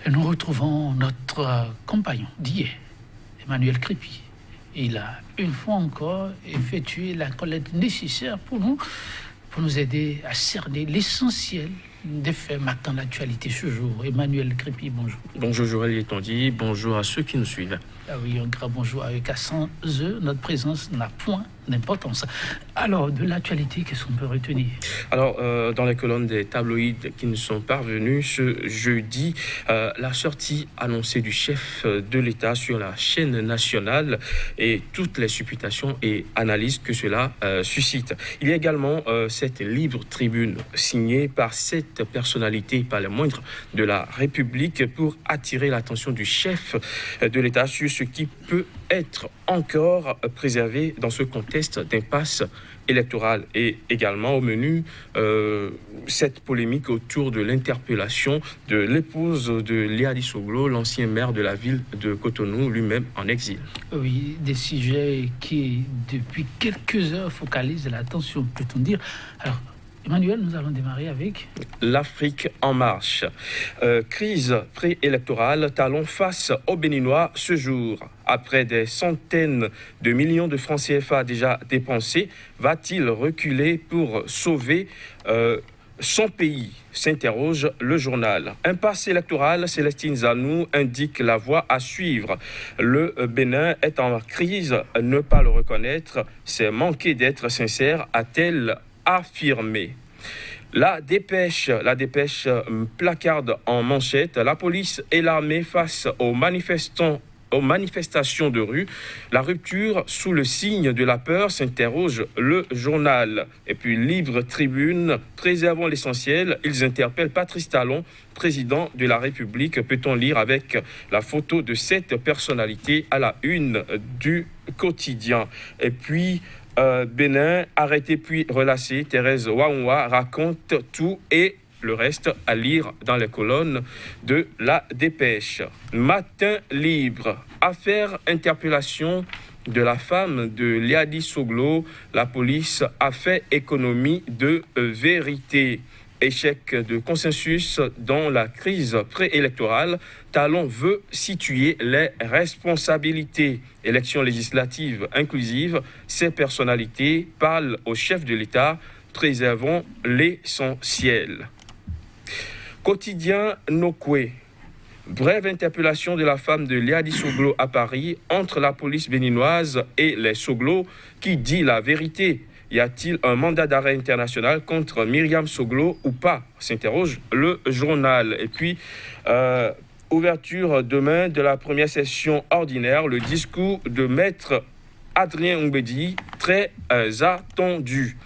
que nous retrouvons notre compagnon d'hier, Emmanuel Crépy. Il a une fois encore effectué la collecte nécessaire pour nous aider à cerner l'essentiel des faits marquant l'actualité ce jour. Emmanuel Crépy, bonjour. Bonjour Joël Yetondi, bonjour à ceux qui nous suivent. Ah oui, un grand bonjour avec à 100 eux, notre présence n'a point d'importance. Alors, de l'actualité, qu'est-ce qu'on peut retenir? Alors, dans les colonnes des tabloïds qui nous sont parvenus ce jeudi, la sortie annoncée du chef de l'État sur la chaîne nationale et toutes les supputations et analyses que cela suscite. Il y a également cette libre tribune signée par cette personnalité, pas les moindres, de la République pour attirer l'attention du chef de l'État sur ce qui peut être encore préservé dans ce contexte d'impasse électorale. Et également au menu, cette polémique autour de l'interpellation de l'épouse de Léa Soglo, l'ancien maire de la ville de Cotonou, lui-même en exil. Oui, des sujets qui, depuis quelques heures, focalisent l'attention, peut-on dire. Alors, Emmanuel, nous allons démarrer avec l'Afrique en marche. Crise préélectorale, talon face aux Béninois ce jour. Après des centaines de millions de francs CFA déjà dépensés, va-t-il reculer pour sauver son pays, s'interroge le journal. Impasse électorale, Célestine Zanou indique la voie à suivre. Le Bénin est en crise, ne pas le reconnaître, c'est manquer d'être sincère, a-t-elle affirmé. La dépêche placarde en manchette. La police et l'armée face aux manifestations de rue. La rupture sous le signe de la peur, s'interroge le journal. Et puis libre tribune, préservons l'essentiel. Ils interpellent Patrice Talon, président de la République. Peut-on lire avec la photo de cette personnalité à la une du quotidien. Et puis Bénin, arrêté puis relâché, Thérèse Waoua raconte tout et le reste à lire dans les colonnes de la dépêche. Matin libre, affaire interpellation de la femme de Léa Soglo, la police a fait économie de vérité. Échec de consensus dans la crise préélectorale, Talon veut situer les responsabilités. Élections législatives inclusives, ces personnalités parlent au chef de l'État, préservons l'essentiel. Quotidien Nokwe. Brève interpellation de la femme de Léa Soglo à Paris entre la police béninoise et les Soglo qui dit la vérité. Y a-t-il un mandat d'arrêt international contre Myriam Soglo ou pas? S'interroge le journal. Et puis, ouverture demain de la première session ordinaire, le discours de maître Adrien Oumbedi, très attendu.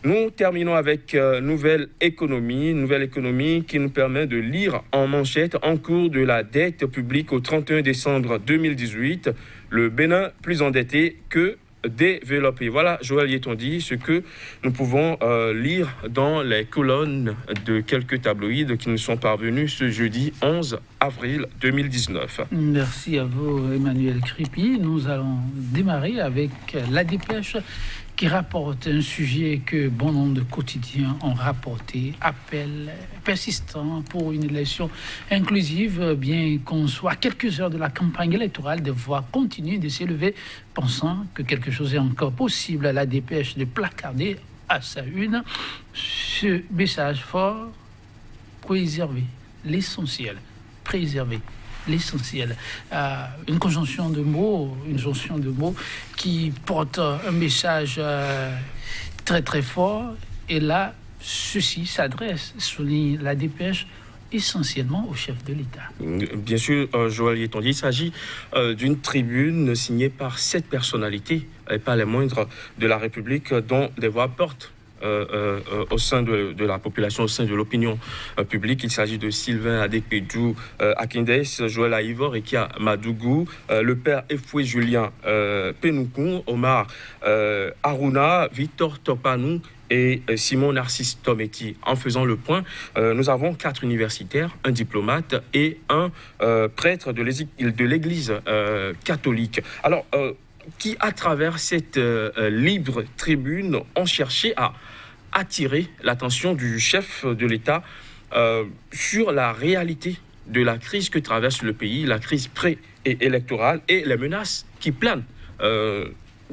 Nous terminons avec nouvelle économie qui nous permet de lire en manchette en cours de la dette publique au 31 décembre 2018, le Bénin plus endetté que développé. Voilà, Joël Yetondi, ce que nous pouvons lire dans les colonnes de quelques tabloïds qui nous sont parvenus ce jeudi 11 avril 2019. Merci à vous, Emmanuel Crépy. Nous allons démarrer avec la dépêche qui rapporte un sujet que bon nombre de quotidiens ont rapporté, appel persistant pour une élection inclusive, bien qu'on soit à quelques heures de la campagne électorale, des voix continuent de s'élever, pensant que quelque chose est encore possible. À la dépêche de placarder à sa une ce message fort: préserver l'essentiel, préserver l'essentiel. Une conjonction de mots qui porte un message très très fort. Et là, ceci s'adresse, souligne la dépêche, essentiellement au chef de l'État. Bien sûr, Joël Yetondi, il s'agit d'une tribune signée par 7 personnalités, et pas les moindres, de la République, dont des voix portent au sein de la population, au sein de l'opinion publique. Il s'agit de Sylvain Adekpedjou Akindes, Joël Aïvor et Kia Madougou, le père Efoué Julien Penoukoun, Omar Aruna, Victor Topanou et Simon Narcisse Tometi. En faisant le point, nous avons 4 universitaires, un diplomate et un prêtre de l'Église catholique. Alors, qui, à travers cette libre tribune, ont cherché à attirer l'attention du chef de l'État sur la réalité de la crise que traverse le pays, la crise pré-électorale et les menaces qui planent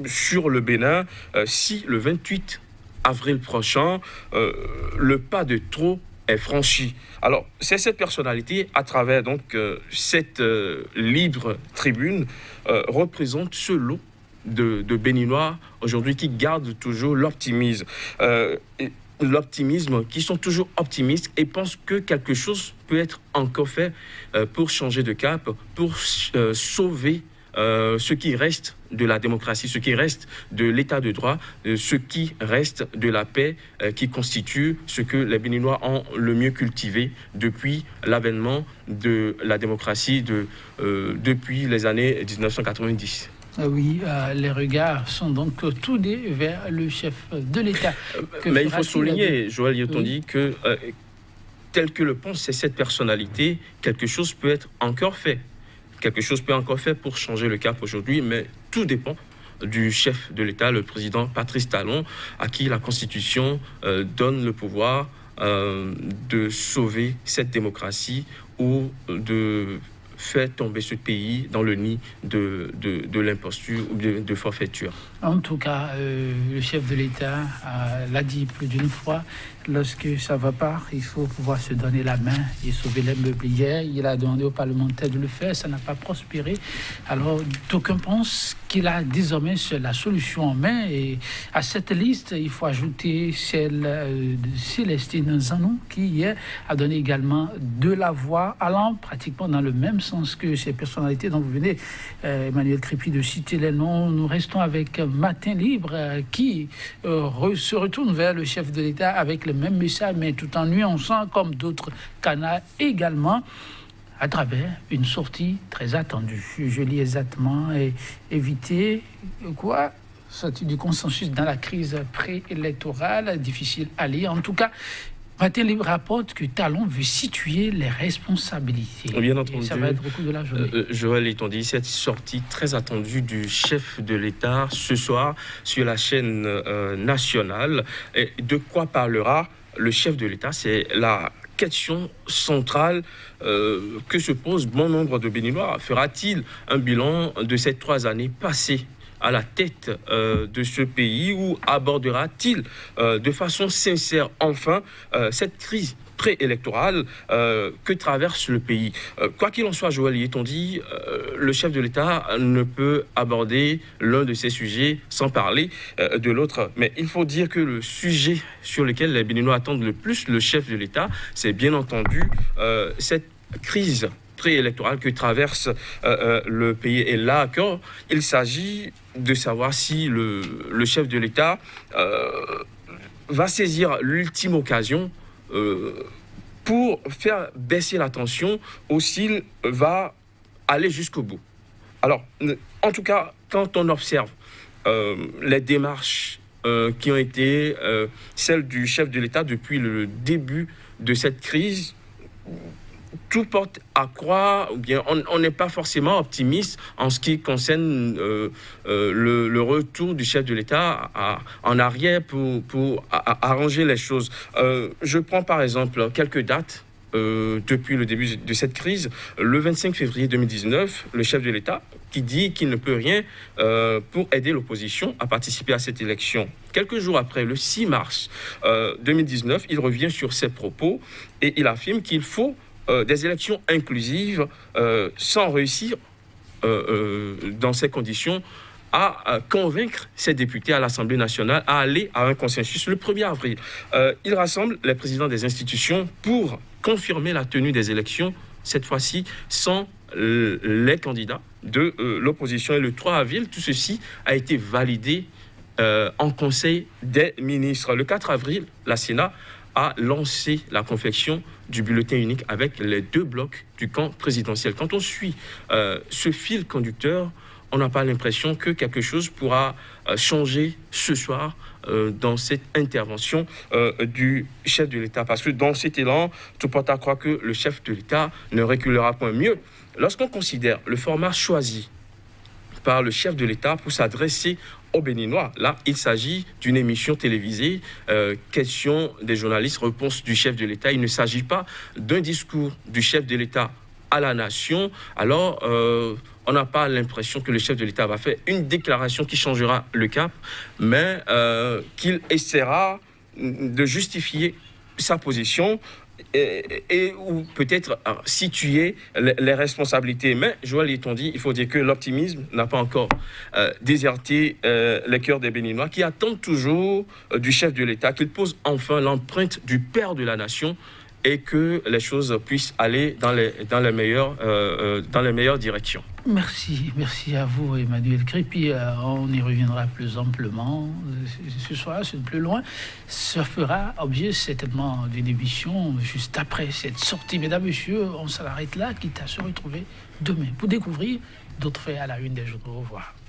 sur le Bénin si le 28 avril prochain, le pas de trop est franchi. Alors, c'est cette personnalité, à travers donc cette libre tribune, représente ce lot de Béninois aujourd'hui qui gardent toujours l'optimisme. L'optimisme, qui sont toujours optimistes et pensent que quelque chose peut être encore fait pour changer de cap, pour sauver ce qui reste de la démocratie, ce qui reste de l'état de droit, ce qui reste de la paix qui constitue ce que les Béninois ont le mieux cultivé depuis l'avènement de la démocratie depuis les années 1990. Oui, les regards sont donc tournés vers le chef de l'État. Mais il faut souligner, Joël Yetondi, que tel que le pense cette personnalité, quelque chose peut être encore fait. Quelque chose peut encore faire pour changer le cap aujourd'hui, mais tout dépend du chef de l'État, le président Patrice Talon, à qui la Constitution donne le pouvoir de sauver cette démocratie ou de faire tomber ce pays dans le nid de l'imposture ou de forfaiture. En tout cas, le chef de l'État l'a dit plus d'une fois, lorsque ça ne va pas, il faut pouvoir se donner la main et sauver les meublières. Il a demandé aux parlementaires de le faire, ça n'a pas prospéré. Alors, d'aucuns pensent qu'il a désormais la solution en main. Et à cette liste, il faut ajouter celle de Célestine Zanou, qui hier a donné également de la voix, allant pratiquement dans le même sens que ces personnalités dont vous venez, Emmanuel Crépy, de citer les noms. Nous restons avec Matin Libre, qui se retourne vers le chef de l'État avec le même message, mais tout en nuançant, comme d'autres canaux également, à travers une sortie très attendue. Je lis exactement, et éviter quoi ? Sortie du consensus dans la crise préélectorale, difficile à lire. En tout cas, Matin Libre rapporte que Talon veut situer les responsabilités. Bien entendu. Et ça va être beaucoup de la journée. Joël Yetondi, cette sortie très attendue du chef de l'État ce soir sur la chaîne nationale. Et de quoi parlera le chef de l'État? C'est la question centrale que se pose bon nombre de Béninois. Fera-t-il un bilan de ces 3 années passées à la tête de ce pays, ou abordera-t-il de façon sincère enfin cette crise préélectorale que traverse le pays? Quoi qu'il en soit, Joël Yetondi, le chef de l'État ne peut aborder l'un de ces sujets sans parler de l'autre. Mais il faut dire que le sujet sur lequel les Béninois attendent le plus le chef de l'État, c'est bien entendu cette crise préélectorale que traverse le pays. Et là, quand il s'agit de savoir si le chef de l'État va saisir l'ultime occasion pour faire baisser la tension, ou s'il va aller jusqu'au bout. Alors, en tout cas, quand on observe les démarches qui ont été celles du chef de l'État depuis le début de cette crise, tout porte à croire, ou bien on n'est pas forcément optimiste en ce qui concerne le retour du chef de l'État en arrière pour arranger les choses. Je prends par exemple quelques dates. Depuis le début de cette crise, le 25 février 2019, le chef de l'État qui dit qu'il ne peut rien pour aider l'opposition à participer à cette élection. Quelques jours après, le 6 mars 2019, il revient sur ses propos et il affirme qu'il faut des élections inclusives sans réussir dans ces conditions à convaincre ses députés à l'Assemblée nationale à aller à un consensus le 1er avril. Il rassemble les présidents des institutions pour confirmer la tenue des élections, cette fois-ci sans les candidats de l'opposition. Et le 3 avril, tout ceci a été validé en Conseil des ministres. Le 4 avril, la Sénat a lancé la confection du bulletin unique avec les 2 blocs du camp présidentiel. Quand on suit ce fil conducteur, on n'a pas l'impression que quelque chose pourra changer ce soir dans cette intervention du chef de l'État. Parce que dans cet élan, tout porte à croire que le chef de l'État ne reculera point. Mieux, lorsqu'on considère le format choisi par le chef de l'État pour s'adresser aux Béninois, là, il s'agit d'une émission télévisée, questions des journalistes, réponses du chef de l'État. Il ne s'agit pas d'un discours du chef de l'État à la nation, alors on n'a pas l'impression que le chef de l'État va faire une déclaration qui changera le cap, mais qu'il essaiera de justifier sa position ou peut-être situer les responsabilités. Mais, Joël Yeton-Di, il faut dire que l'optimisme n'a pas encore déserté les cœurs des Béninois qui attendent toujours du chef de l'État qu'il pose enfin l'empreinte du père de la nation et que les choses puissent aller dans les meilleures directions. Merci à vous, Emmanuel Crépy. On y reviendra plus amplement ce soir, c'est plus loin. Ça fera objet certainement d'une émission juste après cette sortie. Mesdames, Messieurs, on s'arrête là, quitte à se retrouver demain pour découvrir d'autres faits à la une des journaux. Au revoir.